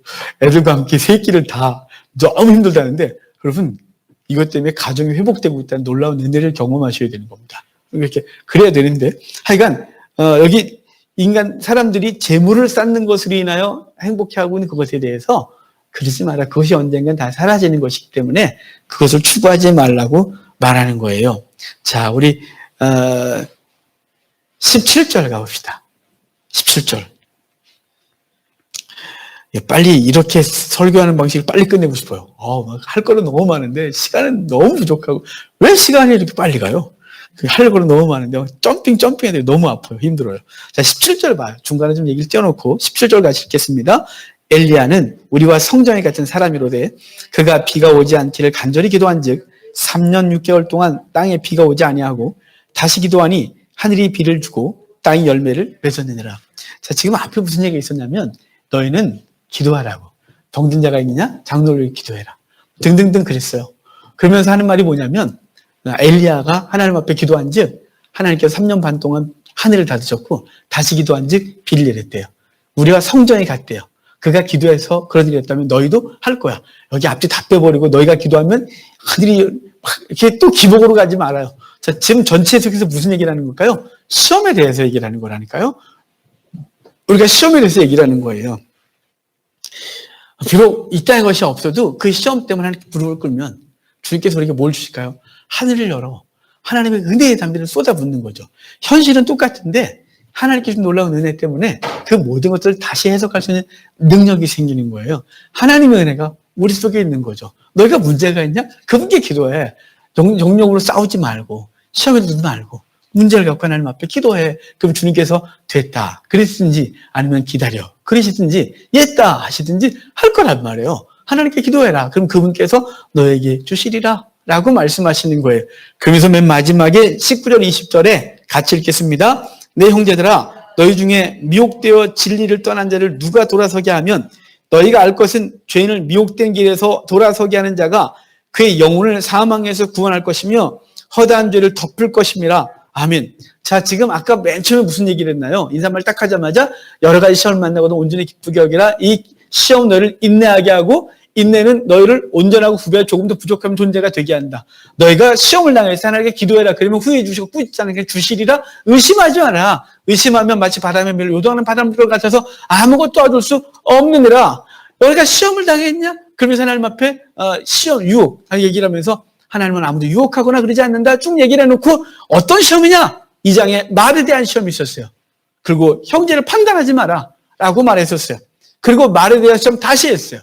애들과 함께 세 끼를 다 너무 힘들다는데 여러분 이것 때문에 가정이 회복되고 있다는 놀라운 은혜를 경험하셔야 되는 겁니다. 이렇게 그래야 되는데 하여간 여기 사람들이 재물을 쌓는 것으로 인하여 행복해하고 있는 그것에 대해서 그러지 마라. 그것이 언젠간 다 사라지는 것이기 때문에 그것을 추구하지 말라고 말하는 거예요. 자, 우리 17절 가봅시다. 17절. 빨리 이렇게 설교하는 방식을 빨리 끝내고 싶어요. 할 거는 너무 많은데 시간은 너무 부족하고 왜 시간이 이렇게 빨리 가요? 할 거는 너무 많은데 점핑해야 돼요. 너무 아파요. 힘들어요. 자, 17절 봐요. 중간에 좀 얘기를 떼어놓고 17절 같이 읽겠습니다. 엘리야는 우리와 성전이 같은 사람이로되 그가 비가 오지 않기를 간절히 기도한즉 3년 6개월 동안 땅에 비가 오지 아니하고 다시 기도하니 하늘이 비를 주고 땅이 열매를 맺었느니라. 자, 지금 앞에 무슨 얘기가 있었냐면 너희는 기도하라고. 병든 자가 있느냐? 장로를 기도해라. 등등등 그랬어요. 그러면서 하는 말이 뭐냐면 엘리야가 하나님 앞에 기도한즉 하나님께서 3년 반 동안 하늘을 닫으셨고 다시 기도한즉 비를 내렸대요. 우리가 성전에 갔대요. 그가 기도해서 그런 일이 었다면 너희도 할 거야. 여기 앞뒤 다 빼버리고 너희가 기도하면 하늘이 이렇게 또 기복으로 가지 말아요. 자, 지금 전체 속에서 무슨 얘기를 하는 걸까요? 시험에 대해서 얘기를 하는 거라니까요. 우리가 시험에 대해서 얘기를 하는 거예요. 비록 이 땅의 것이 없어도 그 시험 때문에 하나님께 무릎을 꿇으면 주님께서 우리에게 뭘 주실까요? 하늘을 열어 하나님의 은혜의 담비를 쏟아붓는 거죠. 현실은 똑같은데 하나님께 준 놀라운 은혜 때문에 그 모든 것들을 다시 해석할 수 있는 능력이 생기는 거예요. 하나님의 은혜가 우리 속에 있는 거죠. 너희가 문제가 있냐? 그분께 기도해. 정욕으로 싸우지 말고 시험에 들지 말고 문제를 갖고 하나님 앞에 기도해. 그럼 주님께서 됐다 그랬든지 아니면 기다려 그러시든지 했다 하시든지 할 거란 말이에요. 하나님께 기도해라. 그럼 그분께서 너에게 주시리라 라고 말씀하시는 거예요. 그러면서 맨 마지막에 19절 20절에 같이 읽겠습니다. 내 형제들아 너희 중에 미혹되어 진리를 떠난 자를 누가 돌아서게 하면 너희가 알 것은 죄인을 미혹된 길에서 돌아서게 하는 자가 그의 영혼을 사망에서 구원할 것이며 허다한 죄를 덮을 것임이라. 아멘. 자, 지금 아까 맨 처음에 무슨 얘기를 했나요? 인사말 딱 하자마자 여러 가지 시험을 만나고도 온전히 기쁘게 여기라. 이 시험 너희를 인내하게 하고 인내는 너희를 온전하고 구별해 조금 더 부족한 존재가 되게 한다. 너희가 시험을 당해서 하나님께 기도해라. 그러면 후회 주시고 꾸짖지 않게 주시리라. 의심하지 마라. 의심하면 마치 바람에 밀려 요동하는 바람불 같아서 아무것도 얻을 수 없느니라. 너희가 시험을 당했냐? 그러면서 하나님 앞에 시험, 유혹 얘기를 하면서 하나님은 아무도 유혹하거나 그러지 않는다. 쭉 얘기를 해놓고 어떤 시험이냐? 2장에 말에 대한 시험이 있었어요. 그리고 형제를 판단하지 마라 라고 말했었어요. 그리고 말에 대한 시험 다시 했어요.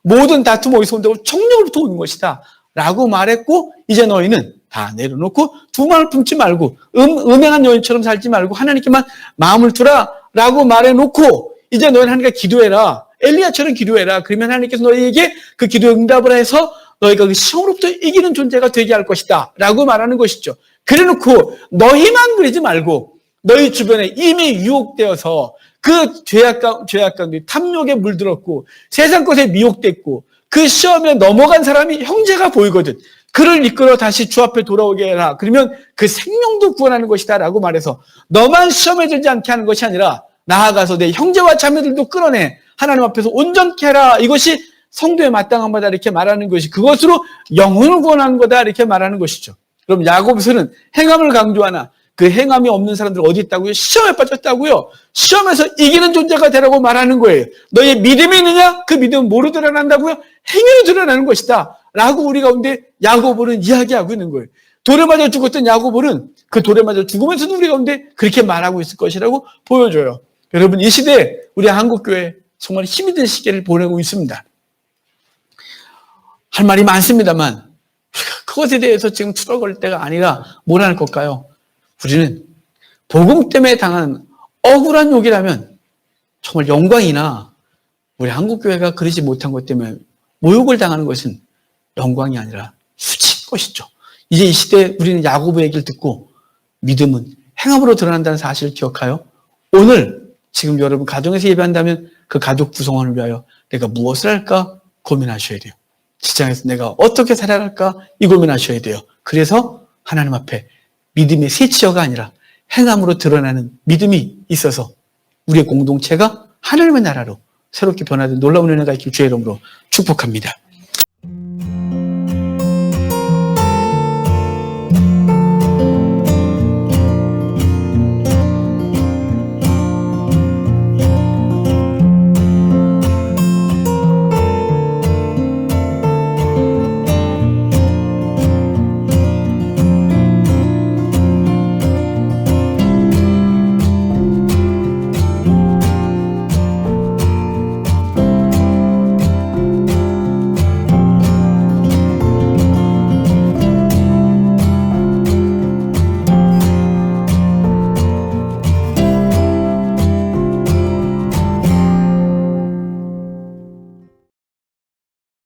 모든 다툼 어디서 온다고 정력으로부터 오는 것이다 라고 말했고 이제 너희는 다 내려놓고 두 마음을 품지 말고 음행한 여인처럼 살지 말고 하나님께만 마음을 두라 라고 말해놓고 이제 너희는 하나님께 기도해라. 엘리야처럼 기도해라. 그러면 하나님께서 너희에게 그 기도에 응답을 해서 너희가 그 시험으로부터 이기는 존재가 되게 할 것이다. 라고 말하는 것이죠. 그래놓고 너희만 그러지 말고 너희 주변에 이미 유혹되어서 그 죄악 가운데 탐욕에 물들었고 세상 것에 미혹됐고 그 시험에 넘어간 사람이 형제가 보이거든. 그를 이끌어 다시 주 앞에 돌아오게 해라. 그러면 그 생명도 구원하는 것이다 라고 말해서 너만 시험에 들지 않게 하는 것이 아니라 나아가서 내 형제와 자매들도 끌어내 하나님 앞에서 온전케 해라. 이것이 성도의 마땅한 바다 이렇게 말하는 것이 그것으로 영혼을 구원하는 거다 이렇게 말하는 것이죠. 그럼 야고보서는 행함을 강조하나 그 행함이 없는 사람들 어디 있다고요? 시험에 빠졌다고요. 시험에서 이기는 존재가 되라고 말하는 거예요. 너의 믿음이 있느냐? 그 믿음은 뭐로 드러난다고요? 행위로 드러나는 것이다 라고 우리 가운데 야고보는 이야기하고 있는 거예요. 돌에 맞아 죽었던 야고보는 그 돌에 맞아 죽으면서도 우리 가운데 그렇게 말하고 있을 것이라고 보여줘요. 여러분 이 시대에 우리 한국교회 정말 힘이 든 시기를 보내고 있습니다. 할 말이 많습니다만 그것에 대해서 지금 투덜거릴 때가 아니라 뭘 할 걸까요? 우리는 복음 때문에 당한 억울한 욕이라면 정말 영광이나 우리 한국교회가 그러지 못한 것 때문에 모욕을 당하는 것은 영광이 아니라 수치인 것이죠. 이제 이 시대에 우리는 야고보의 얘기를 듣고 믿음은 행함으로 드러난다는 사실을 기억하여 오늘 지금 여러분 가정에서 예배한다면 그 가족 구성원을 위하여 내가 무엇을 할까 고민하셔야 돼요. 직장에서 내가 어떻게 살아갈까 이 고민하셔야 돼요. 그래서 하나님 앞에 믿음의 세치어가 아니라 행함으로 드러나는 믿음이 있어서 우리의 공동체가 하늘의 나라로 새롭게 변화된 놀라운 은혜가 있길 주의 이름으로 축복합니다.